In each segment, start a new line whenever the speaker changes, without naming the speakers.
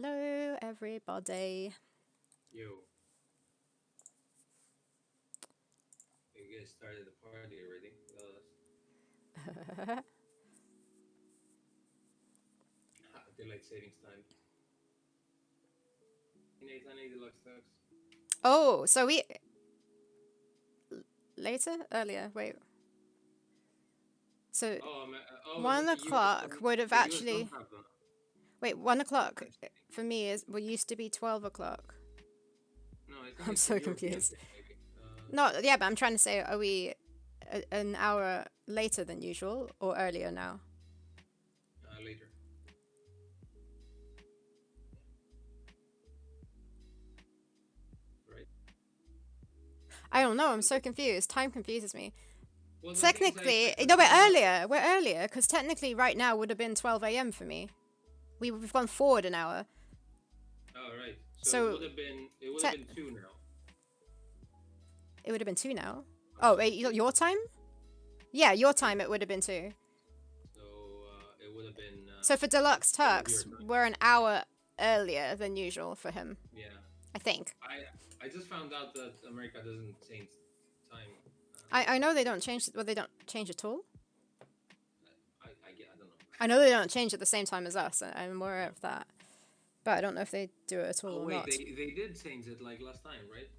Hello, everybody.
Yo, you guys started the party already without us. Daylight savings time. In 880 Deluxe Stocks.
Oh, so we later, earlier. Wait. So
Oh, is it
one
the US
o'clock
don't?
would have
The US don't
actually.
have the
Wait, 1 o'clock
time saving.
for me is what used to be 12 o'clock.
No, I think
I'm
it's a
so
European
confused.
thing, maybe.
No, yeah, but I'm trying to say, are we an hour later than usual or earlier now?
Later. Right.
I don't know. I'm so confused. Time confuses me.
Well, the thing is, I
Technically,
just
no, we're
found out.
earlier. We're earlier because technically, right now would have been 12 a.m. for me. We've gone forward an hour.
Oh, right. So it
So
would have been. It would have
te-
been two now.
it would have been 2 now.
I'm
Oh,
so
wait,
confused.
your time? Yeah, your
Yeah.
time it would have been 2.
So it would have been
So for Deluxe
12 of your
Turks,
time.
we're an hour earlier than usual for him,
Yeah.
I think.
I just found out that America doesn't change time.
I know they don't change, well, they don't change at all.
I don't know.
I know they don't change at the same time as us, I'm aware
Yeah.
of that. But I don't know if they do it at all
Oh
or
wait,
not.
they did change it like last time, right?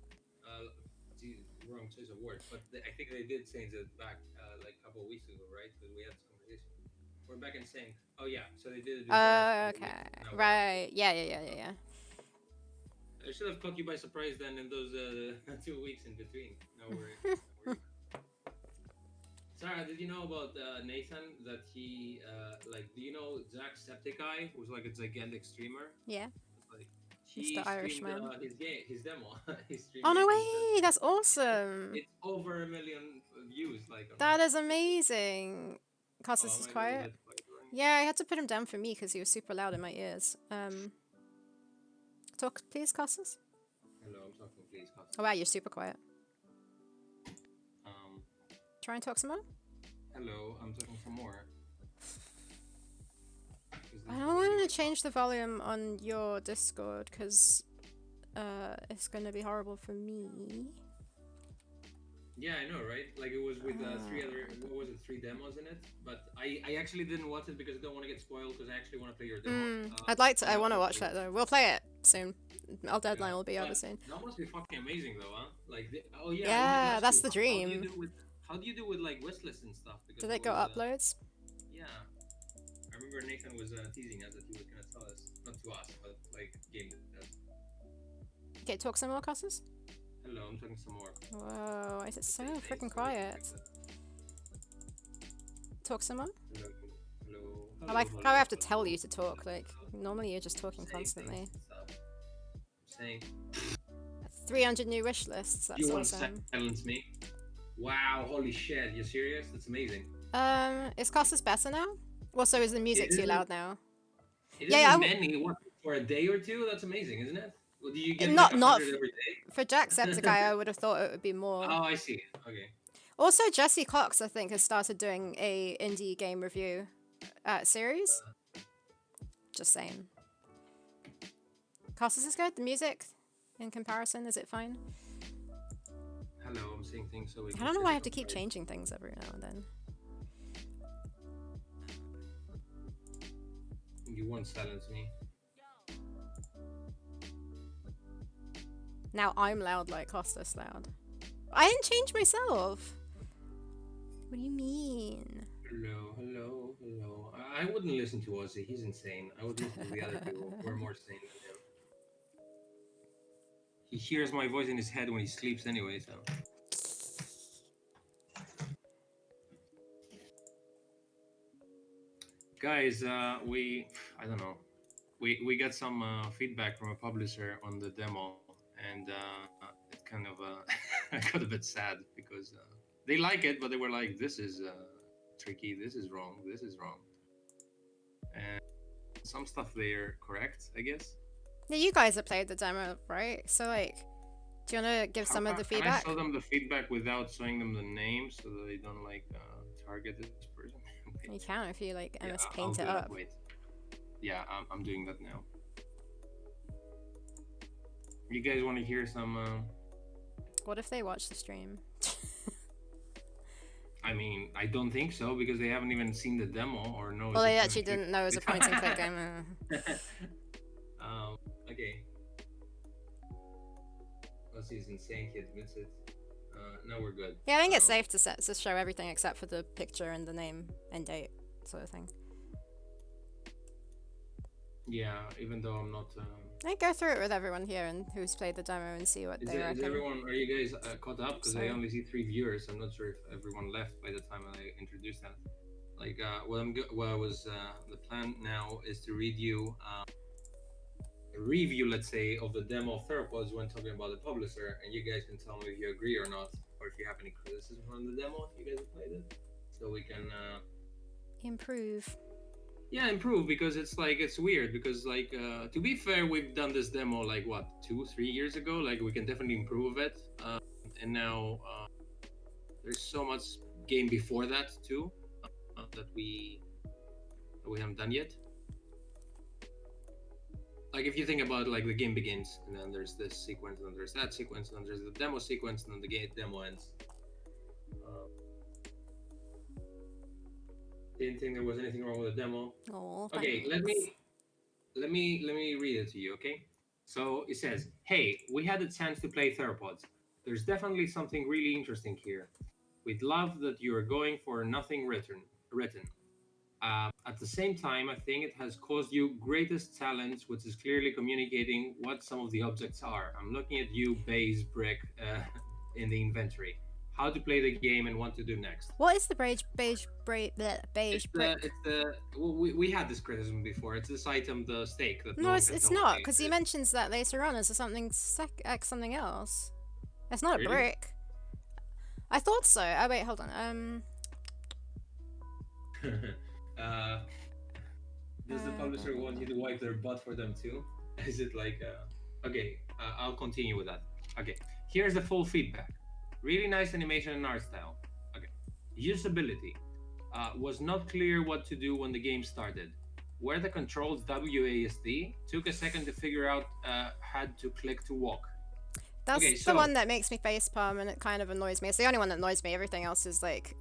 Wrong choice of word, but I think they did change it back like a couple of weeks ago, right? Because we had this conversation. We're back in sync. Oh yeah, so they did it before us a couple of
Okay.
weeks. Now we're on sync.
Right. Yeah.
I should have caught you by surprise then in those 2 weeks in between. Now we're Sarah, did you know about Nathan that he like? Do you know Jacksepticeye, who's like a gigantic streamer?
Yeah.
Like he
Mr.
streamed
Irishman.
his demo. He streamed
Oh, no
Nathan's
way! That's
It,
awesome!
it's over a million views, like on.
That is amazing!
Oh,
Costas
am
is
I a little
quiet.
bit quiet?
Yeah, I had to put him down for me because he was super loud in my ears. Talk, please, Costas.
Hello, I'm talking, please, Costas.
Oh wow, you're super quiet.
Um,
Try and talk some more.
hello, I'm talking some more.
I don't want to change the volume on your Discord because it's going to be horrible for me.
Yeah, I know, right? Like it was with what was it, 3 demos in it? But I actually didn't watch it because I don't want to get spoiled because I actually want to play your demo.
I'd like to. I
Now
want to
I'll
watch
play
that though. We'll play it soon. Our deadline
Yeah,
will be over
but
soon.
that must be fucking amazing though, huh? Like, oh yeah, I wanted to
Yeah,
ask
that's
you,
the
how do you
dream.
do with like wishlist and stuff?
Did
Because
they
it
go
was
uploads?
yeah, I remember Nathan was teasing us that he was gonna tell us, not to us, but like game dev.
Okay, talk some more, Costas.
Hello, I'm talking some more.
Whoa, why is it so
Say
freaking
so we can
quiet?
fix it.
Talk some more.
Hello, hello,
I
hello,
like how I
hello,
have to tell
hello.
you to talk. Like normally you're just talking
Saying things
constantly.
and stuff. I'm saying
300 new wish lists. That's
you want to
awesome.
silence me. Wow, holy shit, you serious? That's amazing.
Is Costas better now? Well, so is the music
It
too
isn't
loud now?
it
Yeah,
isn't many, what, for a day or two? That's amazing, isn't it? Well, do you get like
not
100 every
for Jacksepticeye.
day?
I would have thought it would be more.
Oh, I see. Okay.
Also, Jesse Cox, I think, has started doing a indie game review series. Just saying. Costas is good. The music, in comparison, is it fine?
Hello, I'm saying things so we
I
can
don't know
say
why I
it
have to
on
keep
Friday.
changing things every now and then.
You won't silence me.
Now I'm loud like Costas loud. I didn't change myself. What do you mean?
Hello, hello, hello. I wouldn't listen to Ozzy. He's insane. I would listen to the other people who are more sane than him. He hears my voice in his head when he sleeps anyway, so. Guys, I don't know. We got some feedback from a publisher on the demo, and it kind of got a bit sad because they like it, but they were like, "This is tricky. This is wrong. This is wrong." And some stuff they're correct, I guess.
Yeah, you guys have played the demo, right? So like, do you want to give some of the
Can I
feedback?
show them the feedback without showing them the name so that they don't like target this person?
You can if you like
Yeah,
MS
I'll
Paint
do
it
that.
up.
Wait. Yeah, I'm doing that now. You guys want to hear some?
What if they watch the stream?
I mean, I don't think so because they haven't even seen the demo or know
Well,
it's a
they
point
actually
and click.
didn't know it was a point and click game.
Okay. Let's see, it's insane. He admits it. No, we're good.
Yeah, I think it's safe to show everything except for the picture and the name and date sort of thing.
Yeah, even though I'm not.
I go through it with everyone here and who's played the demo and see what they reckon.
Is everyone? Are you guys caught up? Because I
So-
only see 3 viewers. I'm not sure if everyone left by the time I introduced that. Like, the plan now is to read you a review, let's say, of the demo of Theropods when talking about the publisher, and you guys can tell me if you agree or not, or if you have any criticism on the demo if you guys have played it, so we can
improve.
yeah, improve, because it's weird because to be fair, we've done this demo like what 2-3 years ago. Like we can definitely improve it, and now there's so much game before that too that we haven't done yet. Like if you think about like the game begins and then there's this sequence and then there's that sequence and then there's the demo sequence and then the game demo ends. Didn't think there was anything wrong with the demo.
Oh,
okay, let me read it to you, okay? So it says, "Hey, we had a chance to play Theropods. There's definitely something really interesting here. We'd love that you are going for nothing written. At the same time, I think it has caused you greatest challenge, which is clearly communicating what some of the objects are. I'm looking at you, beige brick, in the inventory. How to play the game and what to do next."
What is the beige brick?
We had this criticism before. It's this item, the steak. That
No, it's not, because he mentions that later on as something something else. It's not a brick. I thought so. Oh wait, hold on.
Does the publisher want you to wipe their butt for them too? Is it like okay, I'll continue with that. Okay, here's the full feedback. Really nice animation and art style. Okay, usability was not clear what to do when the game started. Where the controls WASD took a second to figure out. Had to click to walk.
That's the one that makes me facepalm, and it kind of annoys me. It's the only one that annoys me. Everything else is like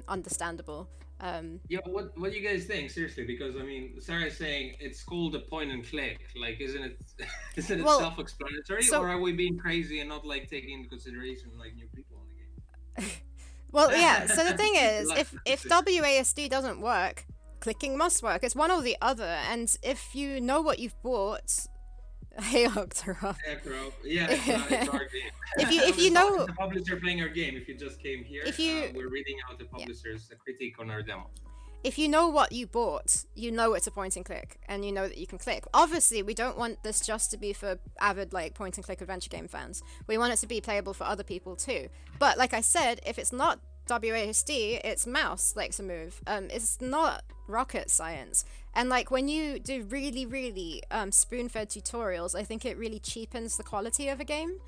understandable.
Yeah, what do you guys think? Seriously, because I mean, Sarah's saying it's called a point and click. Like, isn't it self-explanatory, or are we being crazy and not like taking into consideration like new people in the game?
Well, yeah. So the thing is, if WASD doesn't work, clicking must work. It's one or the other. And if you know what you've bought, hey Octoroth.
Yeah, it's our game.
if you know
the publisher playing our game, if you just came here, we're reading out the publisher's critique on our demo.
If you know what you bought, you know it's a point and click, and you know that you can click. Obviously, we don't want this just to be for avid like point and click adventure game fans. We want it to be playable for other people too. But like I said, if it's not WASD, it's mouse likes a move. It's not rocket science. And like when you do really spoon-fed tutorials, I think it really cheapens the quality of a game.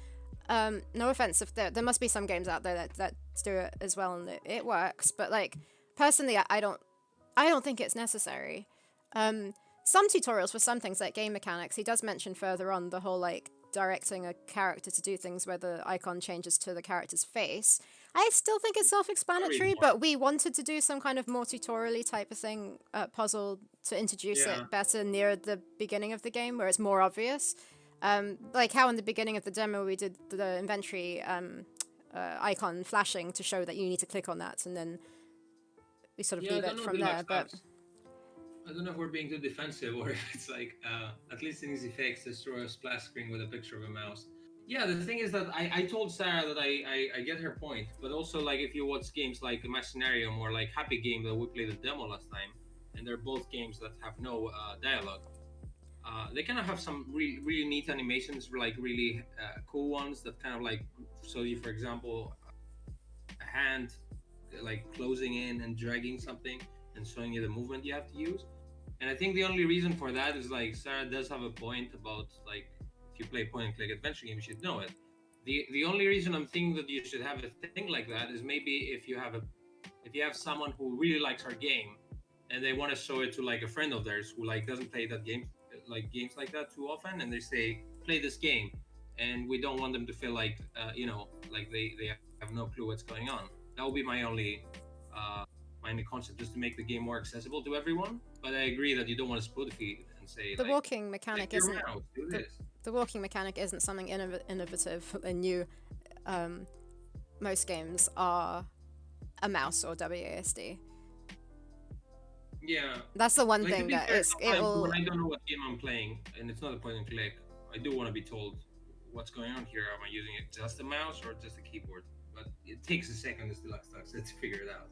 No offense if there must be some games out there that do it as well and it works, but like personally I don't think it's necessary. Some tutorials for some things like game mechanics, he does mention further on the whole like directing a character to do things where the icon changes to the character's face. I still think it's self-explanatory, but we wanted to do some kind of more tutorial-y type of thing, puzzle to introduce it better near the beginning of the game where it's more obvious. Like how in the beginning of the demo we did the inventory icon flashing to show that you need to click on that, and then we sort of leave it from there. But
I don't know if we're being too defensive or if it's like at least in Easy Fix just throw a splash screen with a picture of a mouse. Yeah, the thing is that I told Sarah that I get her point, but also like if you watch games like Machinarium or like Happy Game that we played the demo last time, and they're both games that have no dialogue, they kind of have some really neat animations, like really cool ones that kind of like show you, for example, a hand like closing in and dragging something and showing you the movement you have to use. And I think the only reason for that is like Sarah does have a point about like if you play point and click adventure game, you should know it. The only reason I'm thinking that you should have a thing like that is maybe if you have someone who really likes our game and they want to show it to like a friend of theirs who like doesn't play that game, like games like that too often, and they say play this game, and we don't want them to feel like like they have no clue what's going on. That would be my only concept, just to make the game more accessible to everyone. But I agree that you don't want to spoon feed and say
The
like,
walking
click
mechanic
your
isn't
mouse, do
the
this.
the walking mechanic isn't something innovative and new. Um, Most games are a mouse or WASD.
Yeah,
That's the one
like to
thing
be
that
fair, sometimes
it'll.
when I don't know what game I'm playing and it's not a point and click, I do want to be told what's going on here. Am I using it just a mouse or just a keyboard? But it takes a second, as Deluxe Talk said, to figure it out.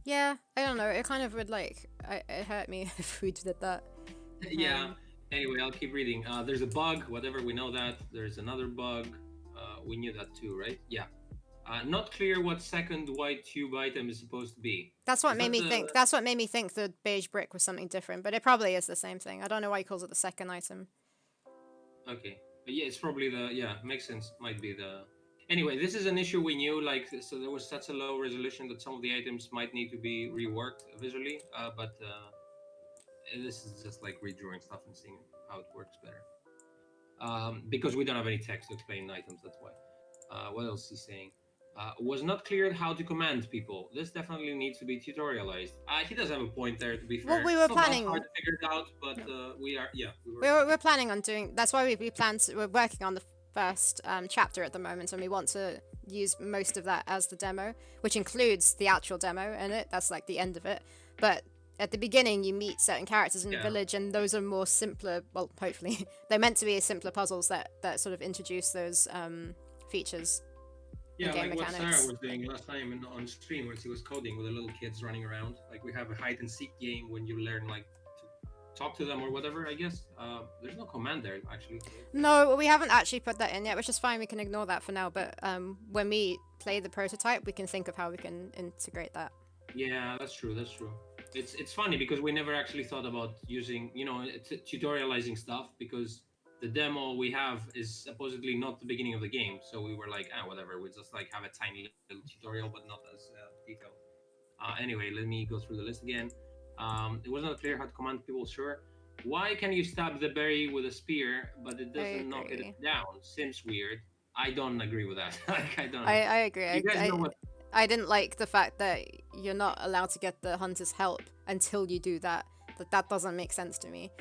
Yeah, I don't know. It kind of would it hurt me if we did that.
Yeah.
Um,
Anyway, I'll keep reading. There's a bug, whatever, we know that. There's another bug. We knew that too, right? Yeah. Not clear what second white tube item is supposed to be.
that's what
Is
made
that
me
the.
think. That's what made me think the beige brick was something different, but it probably is the same thing. I don't know why he calls it the second item.
Okay. Yeah, it's probably the. Yeah, makes sense. Might be the. Anyway, this is an issue we knew. Like, so there was such a low resolution that some of the items might need to be reworked visually. But this is just like redrawing stuff and seeing how it works better. Because we don't have any text to explain items. That's why. What else is he saying? Was not clear how to command people. This definitely needs to be tutorialized. He does have a point there. To be
Well,
fair,
we were
it's not that hard
planning.
to figure it out, but
No.
we are. Yeah, we were
We're
planning.
planning on doing. That's why we plan to. We're working on the first chapter at the moment, and we want to use most of that as the demo, which includes the actual demo in it. That's like the end of it. But at the beginning, you meet certain characters in the
Yeah,
village, and those are more simpler. Well, hopefully, they're meant to be simpler puzzles that sort of introduce those features and
yeah,
game
like what Sarah
mechanics.
was doing last time on stream, where she was coding with the little kids running around. Like we have a hide and seek game when you learn like to talk to them or whatever. I guess there's no command there actually. Right?
No, we haven't actually put that in yet, which is fine. We can ignore that for now. But when we play the prototype, we can think of how we can integrate that.
Yeah, that's true. That's true. It's funny because we never actually thought about using tutorializing stuff because the demo we have is supposedly not the beginning of the game. So we were like, whatever. We just like have a tiny little tutorial, but not as detailed. Anyway, let me go through the list again. It was not clear how to command people. Sure. Why can you stab the berry with a spear, but it
I
doesn't knock it
agree.
down? Seems weird. I don't agree with that. Like I don't.
I agree.
You guys know what.
I didn't like the fact that you're not allowed to get the hunter's help until you do that. That doesn't make sense to me.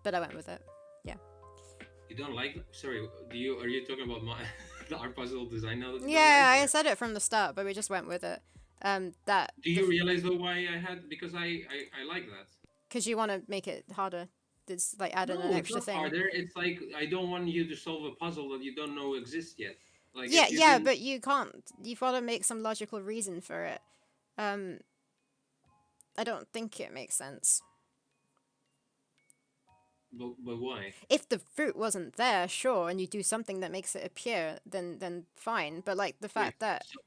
But I went with it. Yeah.
You don't like? Sorry, do you? Are you talking about my the art puzzle design now that you don't
Yeah,
like?
I
Or
said it from the start, but we just went with it. That
do you realize though why I had? Because I like that.
because you want to make it harder. It's like add in an
No, it's
extra
not
thing.
harder. It's like I don't want you to solve a puzzle that you don't know exists yet. Like
Yeah,
if you
yeah,
didn't.
but you can't. You've got to make some logical reason for it. Um, I don't think it makes sense.
But why?
If the fruit wasn't there, sure, and you do something that makes it appear, then fine. But like the
Wait.
fact that,
So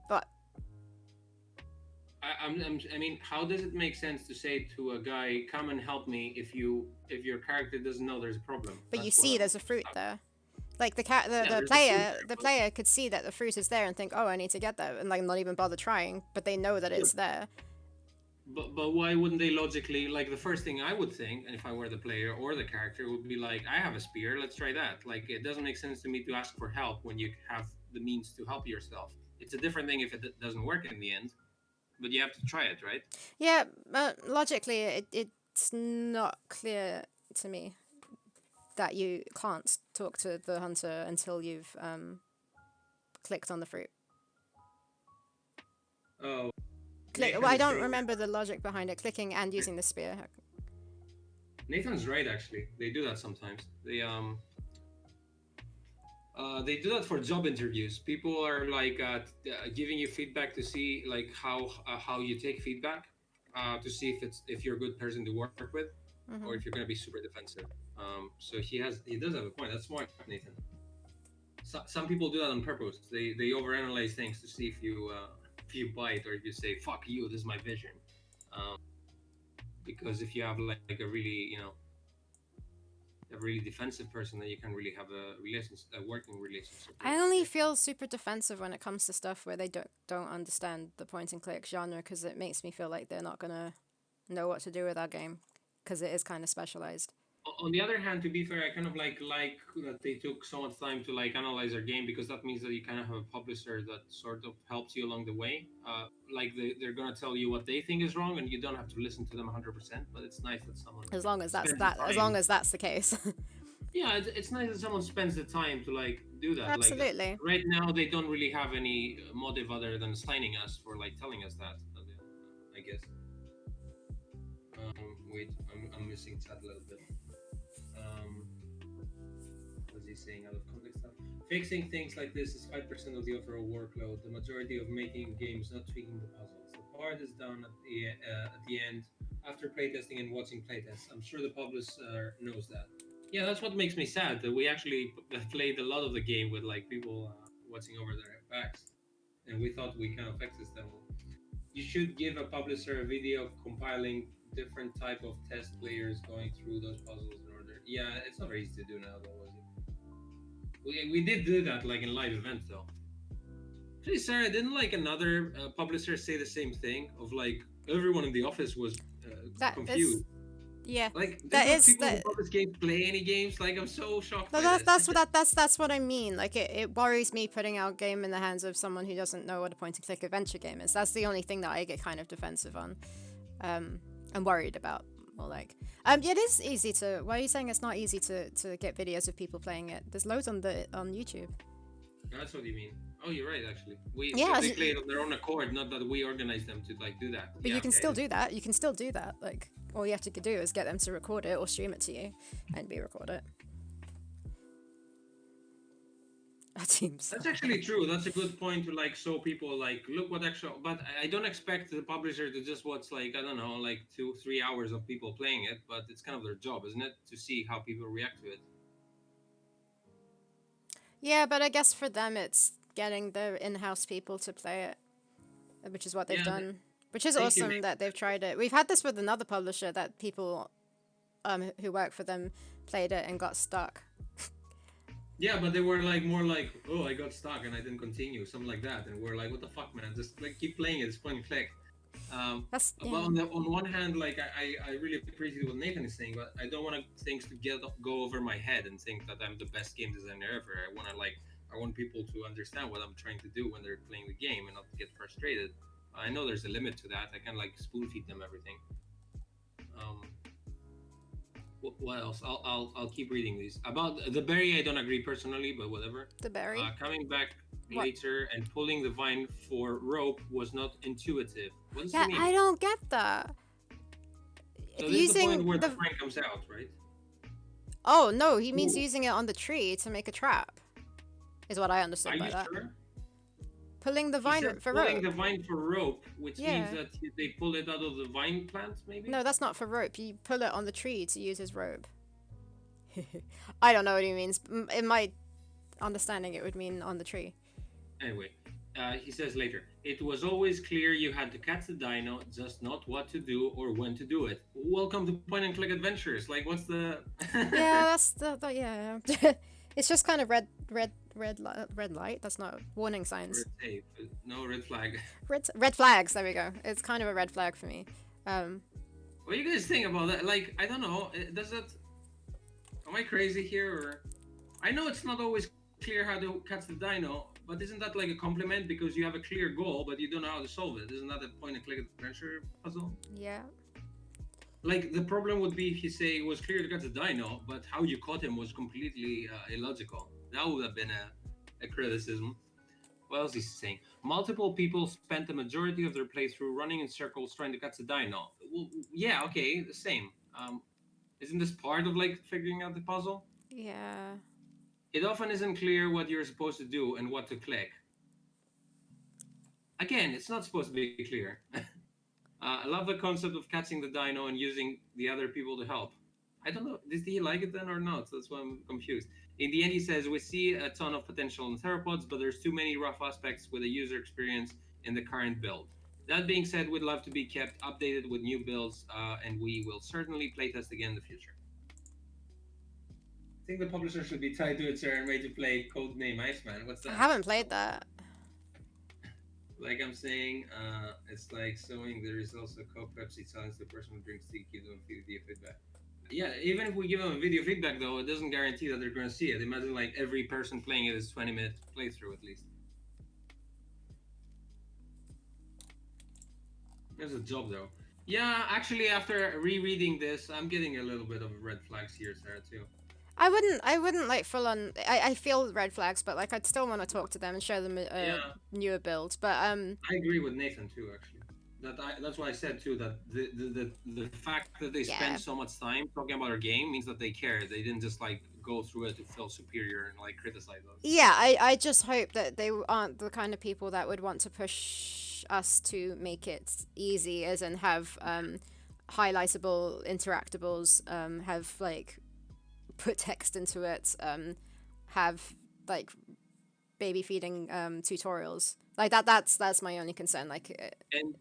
but
I mean, how does it make sense to say to a guy, "Come and help me," if your character doesn't know there's a problem?
you
That's what
see
I'm.
there's a fruit there. Like the cat,
Yeah,
the
there's a fruit
player,
there,
the
but
player could see that the fruit is there and think, oh, I need to get that, and like not even bother trying. But they know that
yeah,
it's there.
but why wouldn't they logically, like the first thing I would think, and if I were the player or the character, would be like, I have a spear, let's try that. Like it doesn't make sense to me to ask for help when you have the means to help yourself. It's a different thing if it doesn't work in the end, but you have to try it, right?
Yeah, logically, it's not clear to me that you can't talk to the hunter until you've clicked on the fruit.
Oh,
Click. Well,
Nathan
I
is
don't
saying
remember the logic behind it. Clicking and using the spear.
Nathan's right actually. They do that sometimes. They do that for job interviews. People are like giving you feedback to see like how you take feedback, to see if you're a good person to work with, or if
Hmm.
you're gonna be super defensive. So he does have a point. That's smart, Nathan. Some people do that on purpose. They overanalyze things to see if you bite or if you say "fuck you," this is my vision. Um, because if you have like a really defensive person, then you can really have a working relationship with
I
the
only
game.
feel super defensive when it comes to stuff where they don't understand the point and click genre because it makes me feel like they're not gonna know what to do with our game because it is kind of specialized.
On the other hand, to be fair, I kind of like that they took so much time to like analyze their game, because that means that you kind of have a publisher that sort of helps you along the way. Like they're gonna tell you what they think is wrong, and you don't have to listen to them 100%. But it's nice that someone spends the
As long
time.
as that's the case.
Yeah, it's nice that someone spends the time to like do that. Like
Absolutely.
right now, they don't really have any motive other than signing us for like telling us that. I guess. Wait, I'm missing chat a little bit. Um, what's he saying out of context stuff? Fixing things like this is 5% of the overall workload. The majority of making games, not tweaking the puzzles. The part is done at the end after playtesting and watching playtests. I'm sure the publisher knows that. Yeah, that's what makes me sad that we actually played a lot of the game with like people watching over their backs, and we thought we kind of fixed this demo. You should give a publisher a video compiling different type of test players going through those puzzles in order. Yeah, it's not very easy to do now, though, was it? We did do that like in live events, though. Actually, Sarah, didn't like another publisher say the same thing? Of like everyone in the office was
That is,
confused.
yeah.
Like, did
That
not
is
people in the
that.
publish game play any games? Like, I'm so shocked
No,
by this.
that's what I mean. Like it worries me putting our game in the hands of someone who doesn't know what a point and click adventure game is. That's the only thing that I get kind of defensive on. I'm worried about. More like, yeah, it is easy to. Why are you saying it's not easy to get videos of people playing it? There's loads on YouTube.
That's what you mean. Oh, you're right. Actually,
Yeah,
they play it on their own accord, not that we organize them to like do that.
but
Yeah,
you can
okay.
still do that. You can still do that. Like all you have to do is get them to record it or stream it to you, and we record it. That seems.
That's actually true. That's a good point to like show people like look what actual. But I don't expect the publisher to just watch like I don't know like 2 3 hours of people playing it. But it's kind of their job, isn't it, to see how people react to it?
Yeah, but I guess for them it's getting their in-house people to play it, which is what they've
Yeah,
done. Which is
they can
awesome
make.
that they've tried it. We've had this with another publisher that people who work for them played it and got stuck.
Yeah, but they were like more like, oh, I got stuck and I didn't continue, something like that, and we're like, what the fuck, man? Just like keep playing it. It's point and click.
That's
But
yeah.
on one hand, like I really appreciate what Nathan is saying, but I don't want things to go over my head and think that I'm the best game designer ever. I want people to understand what I'm trying to do when they're playing the game and not get frustrated. I know there's a limit to that. I can like spoon feed them everything. Um, what else? I'll keep reading these about the berry. I don't agree personally, but whatever.
The berry.
Coming back
What?
later and pulling the vine for rope was not intuitive. What does he
Yeah,
mean?
I don't get that.
So this is the point
Using
where the
the.
vine comes out, right?
Oh no, he means
Ooh.
using it on the tree to make a trap. Is what I
Are
understood
you
by that.
sure?
Pulling the
He
vine
said
for
pulling
rope.
the vine for rope, which means
Yeah.
that they pull it out of the vine plant, maybe?
No, that's not for rope. You pull it on the tree to use as rope. I don't know what he means. In my understanding, it would mean on the tree.
Anyway, he says later, it was always clear you had to catch the dino, just not what to do or when to do it. Welcome to point and click adventures. Like, what's the.
Yeah, that's yeah. It's just kind of red light. That's not warning signs.
Red tape. No red flag.
Red flags. There we go. It's kind of a red flag for me.
What do you guys think about that? Like, I don't know. Does that. Am I crazy here? Or. I know it's not always clear how to catch the dino, but isn't that like a compliment because you have a clear goal, but you don't know how to solve it? Isn't that a point and click adventure puzzle?
Yeah.
Like, the problem would be if you say it was clear to catch the dino, but how you caught him was completely illogical. That would have been a criticism. What else is he saying? Multiple people spent the majority of their playthrough running in circles trying to catch the dino. Well, yeah, okay, the same. Isn't this part of like figuring out the puzzle?
Yeah.
It often isn't clear what you're supposed to do and what to click. Again, it's not supposed to be clear. I love the concept of catching the dino and using the other people to help. I don't know, did he like it then or not? That's why I'm confused. In the end, he says, we see a ton of potential in Theropods, but there's too many rough aspects with the user experience in the current build. That being said, we'd love to be kept updated with new builds, and we will certainly playtest again in the future. I think the publisher should be tied to a chair and made to play Codename Iceman. What's
I
that?
haven't played that.
Like I'm saying, it's like showing there is also Coke Pepsi challenge the person who drinks tea, give them video feedback. Yeah, even if we give them video feedback, though, it doesn't guarantee that they're going to see it. Imagine like every person playing it is 20-minute playthrough at least. There's a job though. Yeah, actually, after rereading this, I'm getting a little bit of red flags here, Sarah, too.
I wouldn't like full on. I feel red flags, but like I'd still want to talk to them and show them a
Yeah,
newer build. But
I agree with Nathan too. Actually, that's why I said too that the fact that they spend
yeah,
so much time talking about our game means that they care. They didn't just like go through it to feel superior and like criticize us.
yeah. I just hope that they aren't the kind of people that would want to push us to make it easy, as in have highlightable interactables, have like put text into it, have like baby feeding tutorials like that. That's my only concern. Like,
And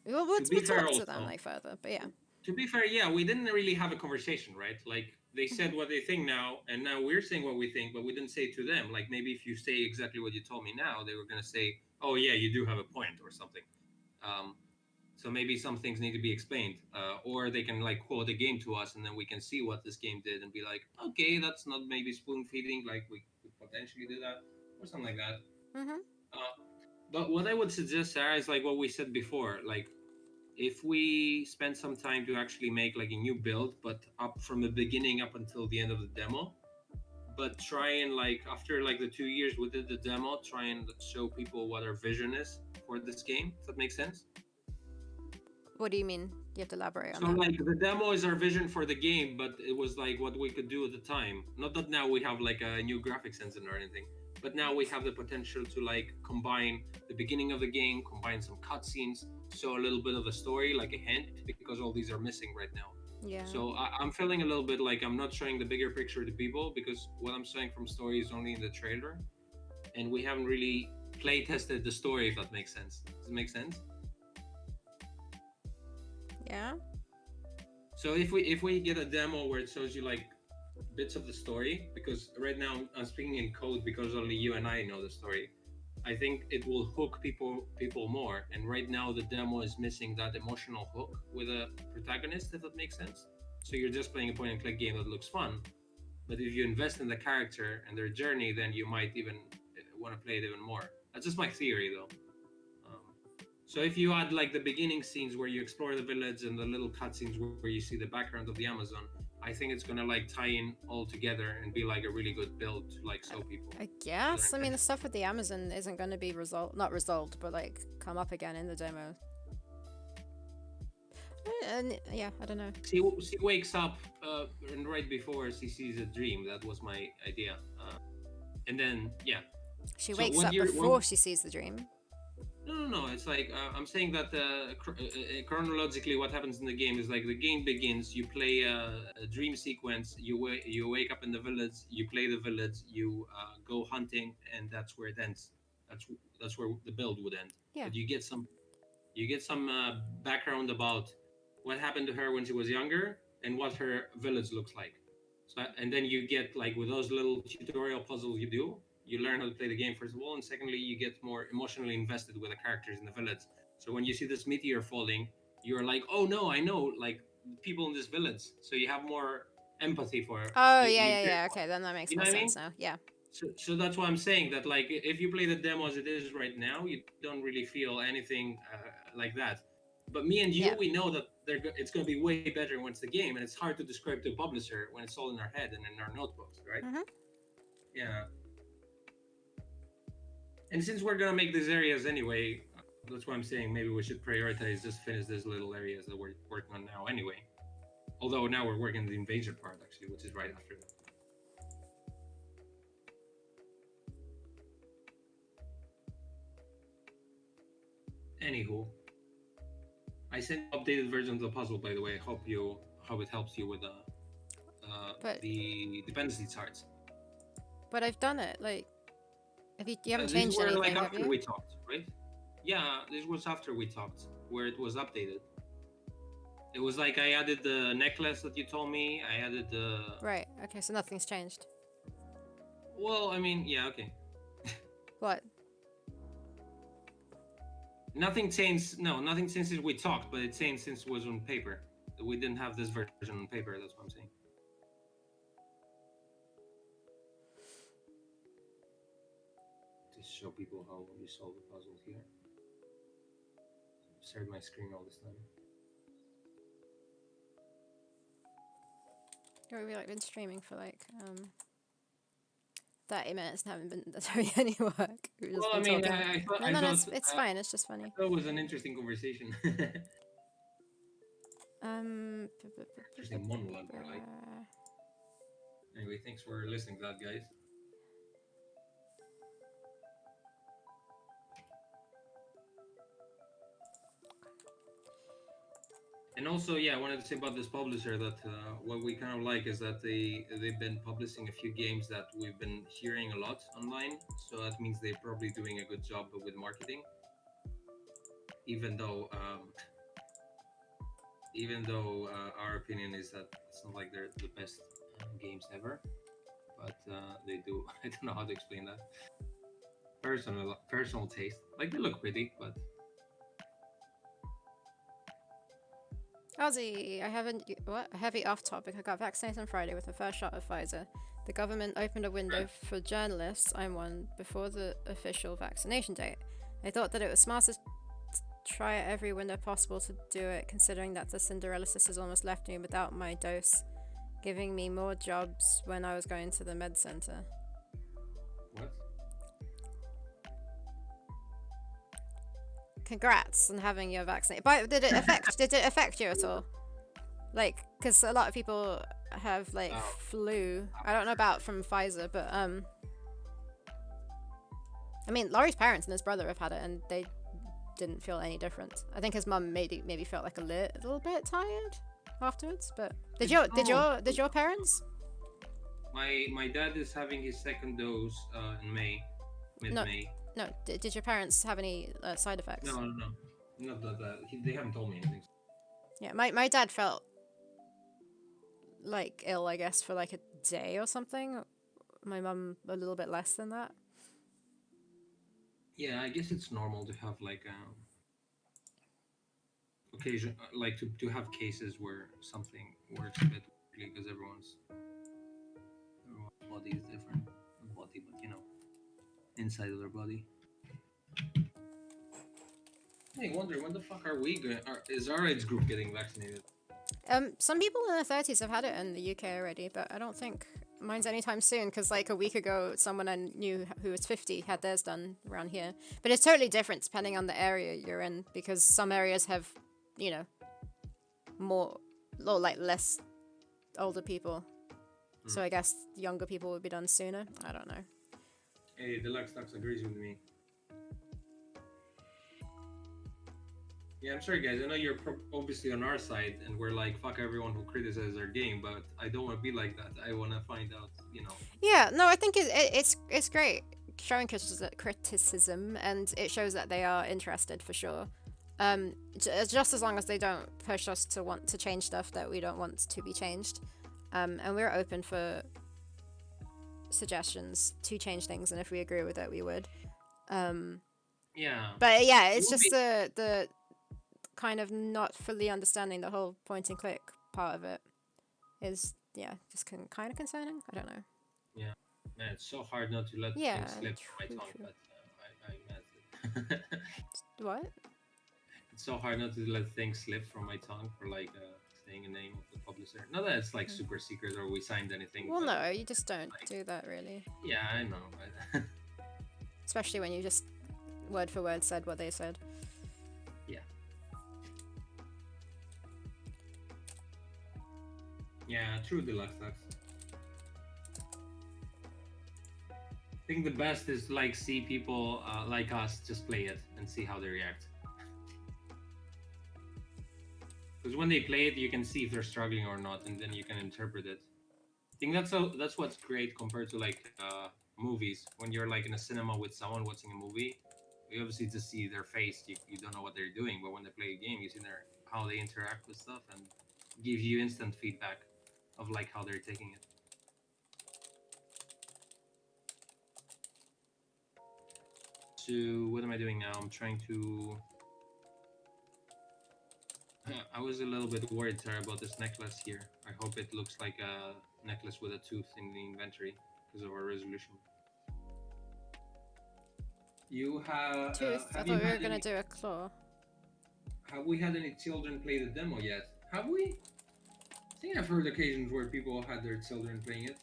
we'll
to be fair,
talk to them
also,
like further, but yeah.
to be fair, yeah, we didn't really have a conversation, right? Like they said what they think now, and now we're saying what we think, but we didn't say it to them. Like maybe if you say exactly what you told me now, they were gonna say, "Oh yeah, you do have a point" or something. Um, so maybe some things need to be explained, or they can like quote a game to us, and then we can see what this game did and be like, "Okay, that's not maybe spoon feeding. Like we could potentially do that, or something like that."
Mm-hmm.
Uh, but what I would suggest, Sarah, is like what we said before. Like if we spend some time to actually make like a new build, but up from the beginning up until the end of the demo, but try and like after like the 2 years we did the demo, try and show people what our vision is for this game. If that makes sense.
What do you mean? You have to elaborate on
So
that.
like the demo is our vision for the game, but it was like what we could do at the time. Not that now we have like a new graphics engine or anything, but now we have the potential to like combine the beginning of the game, combine some cutscenes, show a little bit of the story, like a hint, because all these are missing right now.
Yeah.
So I'm feeling a little bit like I'm not showing the bigger picture to people because what I'm showing from story is only in the trailer, and we haven't really play tested the story. If that makes sense. Does it make sense?
Yeah.
So if we get a demo where it shows you like bits of the story, because right now I'm speaking in code because only you and I know the story. I think it will hook people more. And right now the demo is missing that emotional hook with a protagonist, if that makes sense. So you're just playing a point and click game that looks fun, but if you invest in the character and their journey, then you might even want to play it even more. That's just my theory, though. Um, so if you add like the beginning scenes where you explore the village and the little cutscenes where you see the background of the Amazon, I think it's gonna like tie in all together and be like a really good build to like show people
I
what their
guess. I mean, the
intention.
stuff with the Amazon isn't going to be not resolved, but like come up again in the demo. And yeah, I don't know.
She wakes up and right before she sees a dream. That was my idea. And then yeah.
She
So
wakes
what
up
you're what,
before she sees the dream.
no. It's like I'm saying that chronologically, what happens in the game is like the game begins. You play a dream sequence. You wake up in the village. You play the village. You go hunting, and that's where it ends. That's that's where the build would end.
Yeah.
But you get some background about what happened to her when she was younger and what her village looks like. So and then you get like with those little tutorial puzzles you do, you learn how to play the game first of all, and secondly you get more emotionally invested with the characters in the village. So when you see this meteor falling, you're like, oh no, I know like people in this village. So you have more empathy for
Oh,
you.
yeah,
You
yeah,
care
yeah.
more.
Okay, then that makes
You know
more
what I mean?
sense now. Yeah.
So that's why I'm saying that like if you play the demo as it is right now, you don't really feel anything like that. But me and you,
Yeah.
we know that it's going to be way better once the game, and it's hard to describe to a publisher when it's all in our head and in our notebooks, right?
Mhm.
Yeah. And since we're gonna make these areas anyway, that's why I'm saying maybe we should prioritize just finish these little areas that we're working on now anyway. Although now we're working on the invasion part actually, which is right after that. Anywho, I sent updated version of the puzzle, by the way. Hope it helps you with
But
the dependency charts.
I've done it. Like, you haven't
These
changed
were like
anything, have
after
you?
we talked, right? Yeah, this was after we talked, where it was updated. It was like I added the necklace that you told me. I added the.
Right. Okay, so nothing's changed.
Well, I mean, yeah, okay.
What?
Nothing changed. No, nothing changed since we talked, but it changed since it was on paper. We didn't have this version on paper. That's what I'm saying. Just show people how you solve the puzzles here. Shared my screen all this time.
We've like been streaming for like 30 minutes and haven't been doing any work. We've just
Well, I
been
mean,
talking.
I thought,
No,
I
no, no,
thought,
it's fine. It's just funny.
it was an interesting conversation. Interesting monologue, more like. Anyway, thanks for listening to that, guys. And also, yeah, I wanted to say about this publisher that what we kind of like is that they've been publishing a few games that we've been hearing a lot online. So that means they're probably doing a good job with marketing, even though our opinion is that it's not like they're the best games ever, but they do. I don't know how to explain that. Personal taste. Like they look pretty, but
Ozzy, I haven't. What? A heavy off topic. I got vaccinated on Friday with the first shot of Pfizer. The government opened a window for journalists, I'm one, before the official vaccination date. I thought that it was smart to try at every window possible to do it, considering that the Cinderella sisters almost left me without my dose, giving me more jobs when I was going to the med center.
what?
Congrats on having your vaccine. But did it affect you at all? Like, because a lot of people have like flu. I don't know about from Pfizer, but I mean, Laurie's parents and his brother have had it, and they didn't feel any different. I think his mum maybe felt like a little bit tired afterwards. But did your parents?
My dad is having his second dose in May, mid-May.
No, did your parents have any side effects?
No, not that. They haven't told me anything.
Yeah, my dad felt like ill, I guess, for like a day or something. My mum a little bit less than that.
Yeah, I guess it's normal to have like occasion, like to have cases where something works a bit weird because everyone's body is different. Not body, but inside of their body. Hey, wonder when the fuck are we going? Is our age group getting vaccinated?
Some people in their 30s have had it in the UK already, but I don't think mine's anytime soon, because like a week ago, someone I knew who was 50 had theirs done around here. But it's totally different depending on the area you're in, because some areas have, more, or like less older people. So I guess younger people would be done sooner. I don't know.
Hey, Deluxe Tux agrees with me. Yeah, I'm sorry, guys. I know you're obviously on our side, and we're like, fuck everyone who criticizes our game, but I don't want to be like that. I want to find out,
Yeah, no, I think it's great showing criticism, and it shows that they are interested for sure. Just as long as they don't push us to want to change stuff that we don't want to be changed. And we're open for suggestions to change things, and if we agree with it, we would.
Yeah.
But yeah, it's just the kind of not fully understanding the whole point and click part of it is just kind of concerning. I don't know.
Yeah, man, it's so hard not to let things slip from my tongue, but I managed it.
What?
It's so hard not to let things slip from my tongue for like saying a name of the publisher. Not that it's like super secret or we signed anything.
Well, no, you just don't do that really.
Yeah, I know.
Especially when you just word for word said what they said.
Yeah. Yeah, true, Deluxe Tux. I think the best is like see people like us just play it and see how they react. Because when they play it, you can see if they're struggling or not, and then you can interpret it. I think that's what's great compared to like movies. When you're like in a cinema with someone watching a movie, you obviously just see their face. You don't know what they're doing, but when they play a game, you see how they interact with stuff and give you instant feedback of like how they're taking it. So what am I doing now? I'm trying to. I was a little bit worried, Sarah, about this necklace here. I hope it looks like a necklace with a tooth in the inventory because of our resolution. You
Tooth. I
have you
thought we were
had
gonna
any?
do a claw.
Have we had any children play the demo yet? Have we? I think I've heard occasions where people had their children playing it.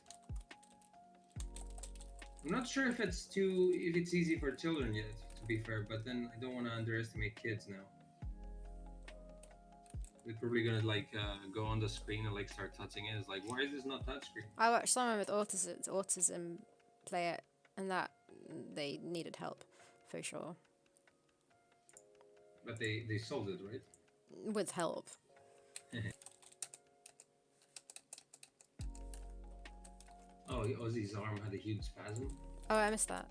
I'm not sure if it's easy for children yet, to be fair, but then I don't want to underestimate kids now. They're probably gonna like go on the screen and like start touching it. It's like, why is this not touchscreen?
I watched someone with autism play it, and that they needed help, for sure.
But they solved it, right?
With help.
Oh, Ozzy's arm had a huge spasm.
Oh, I missed that.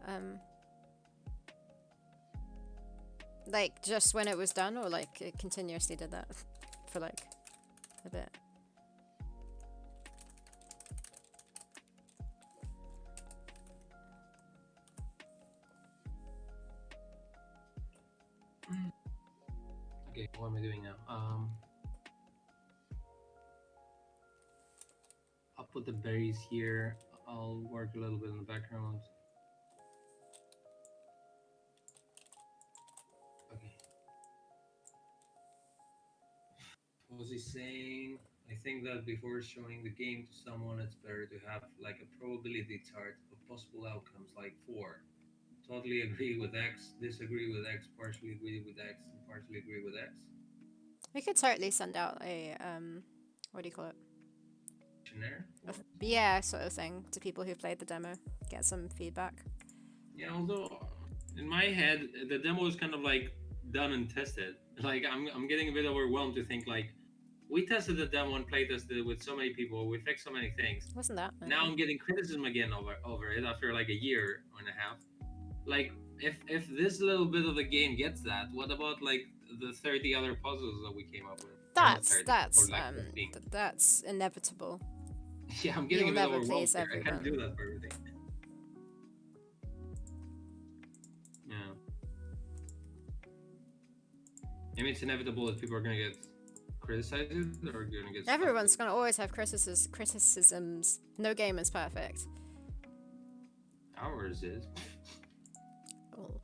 Like just when it was done, or like it continuously did that for like a bit.
Okay, what am I doing now? I'll put the berries here. I'll work a little bit in the background. Okay. What was he saying? I think that before showing the game to someone, it's better to have like a probability chart of possible outcomes, like 4. Totally agree with X, disagree with X, partially agree with X, and partially agree with X.
We could totally send out a what do you call it?
Questionnaire?
Yeah, sort of thing to people who played the demo. Get some feedback.
Yeah, although in my head the demo is kind of like done and tested. Like I'm getting a bit overwhelmed to think like we tested the demo and play tested it with so many people, we fixed so many things.
Wasn't that?
Now I'm getting criticism again over it after like a year and a half. Like if this little bit of the game gets that, what about like the 30 other puzzles that we came up with? Or not 30, or like 15.
That's inevitable.
Yeah, I'm getting
You'll
a bit
never
overwhelmed
please
here. I can't do
everyone.
that for everything. Yeah. I mean, it's inevitable that people are gonna get criticized or gonna get.
Everyone's gonna always have criticisms. No game is perfect.
Ours is.
Well,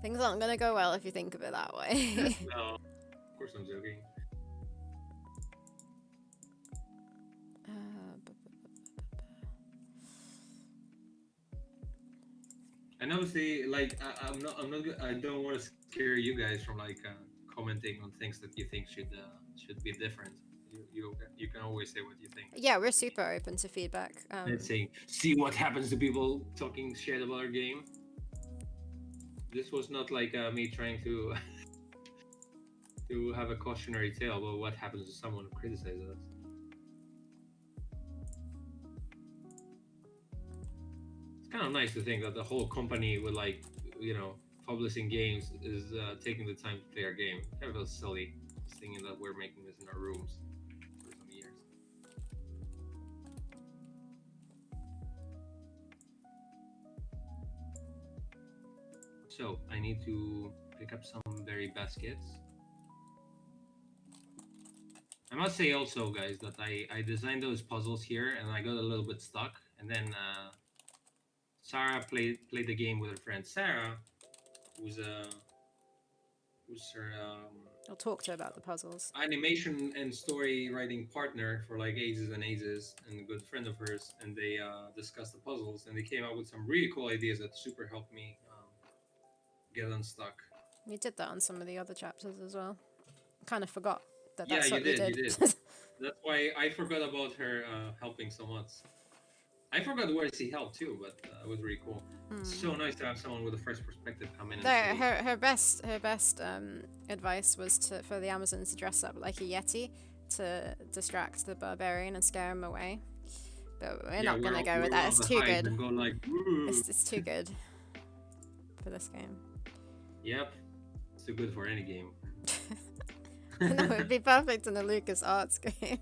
things aren't gonna go well if you think of it that way.
No, of course I'm joking. And obviously, like I'm not, I don't want to scare you guys from like commenting on things that you think should be different. You can always say what you think.
Yeah, we're super open to feedback.
Let's say, see what happens to people talking shit about our game. This was not like me trying to to have a cautionary tale about what happens to someone who criticizes us. It's kind of nice to think that the whole company with like, publishing games is taking the time to play our game. Kind of feels silly, just thinking that we're making this in our rooms for some years. So I need to pick up some berry baskets. I must say also, guys, that I designed those puzzles here and I got a little bit stuck, and then Sarah played the game with her friend Sarah, who's her
I'll talk to her about the puzzles.
animation and story writing partner for like ages and ages, and a good friend of hers. And they discussed the puzzles, and they came up with some really cool ideas that super helped me get unstuck.
We did that on some of the other chapters as well. Kind of forgot that
Yeah,
that's what
you
we
did.
did.
That's why I forgot about her helping so much. I forgot where she helped too, but it was really cool. It's so nice to have someone with a fresh perspective come in. And say,
her best advice was for the Amazons to dress up like a yeti to distract the barbarian and scare him away. But we're not gonna go with that. It's too good.
And go like,
it's too good for this game.
Yep, it's too good for any game.
No, it'd be perfect in a Lucas Arts game.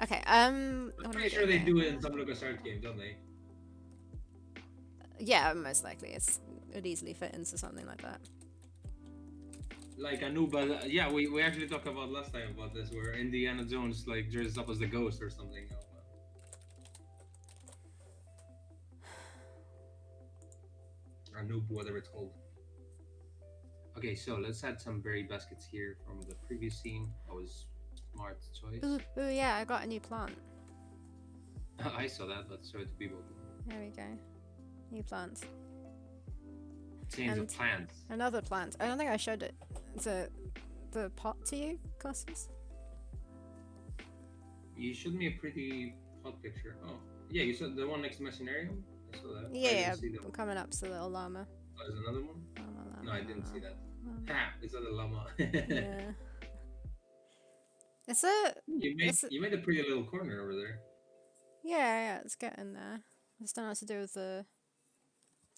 Okay,
I'm pretty sure they do it in some Lucas Arts games, don't they?
Yeah, most likely. It would easily fit into something like that.
Like Anuba, yeah, we actually talked about last time about this, where Indiana Jones like dresses up as the ghost or something. or noob, whatever it's called. Okay, so let's add some berry baskets here from the previous scene. That was smart choice.
Ooh, yeah, I got a new plant.
I saw that, but so do people.
There we go. New plant.
Change of
And
plants.
another plant. I don't think I showed it. The pot to you, Cosmos?
You showed me a pretty pot picture. Oh, yeah, you said the one next to Machinarium? I saw that. I
Yeah,
didn't see that
I'm
one.
coming up to the little llama.
Oh, there's another one?
Llama,
No, I didn't see that.
llama.
Ha! It's not a llama.
Yeah. It's a.
You made a pretty little corner over there.
Yeah, it's getting there. I just don't know what to do with the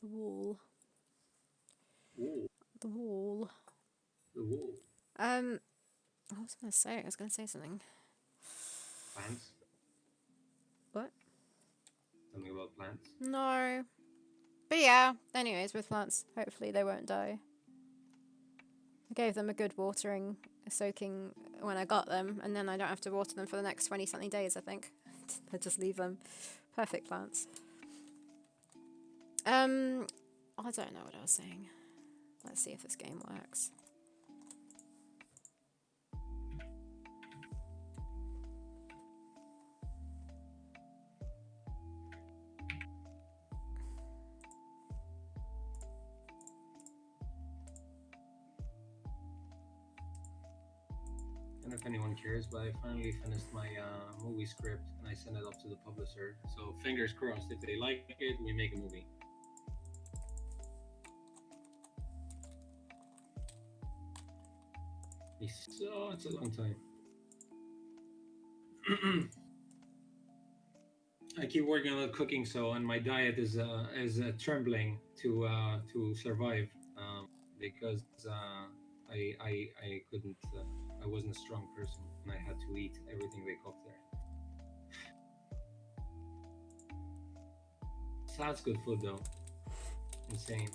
wall.
Ooh,
The wall.
the wool.
What was I gonna say? I was gonna say something.
Plants?
What?
Something about plants?
No. But yeah, anyways, with plants, hopefully they won't die. I gave them a good watering, soaking when I got them, and then I don't have to water them for the next 20 something days, I think. I just leave them. Perfect plants. I don't know what I was saying. Let's see if this game works.
I don't know if anyone cares, but I finally finished my movie script and I sent it off to the publisher. So fingers crossed, if they like it, we make a movie. It's a long time. I keep working on the cooking, so and my diet is trembling to survive because I couldn't I wasn't a strong person and I had to eat everything they cooked there. Sounds good food though. Insane.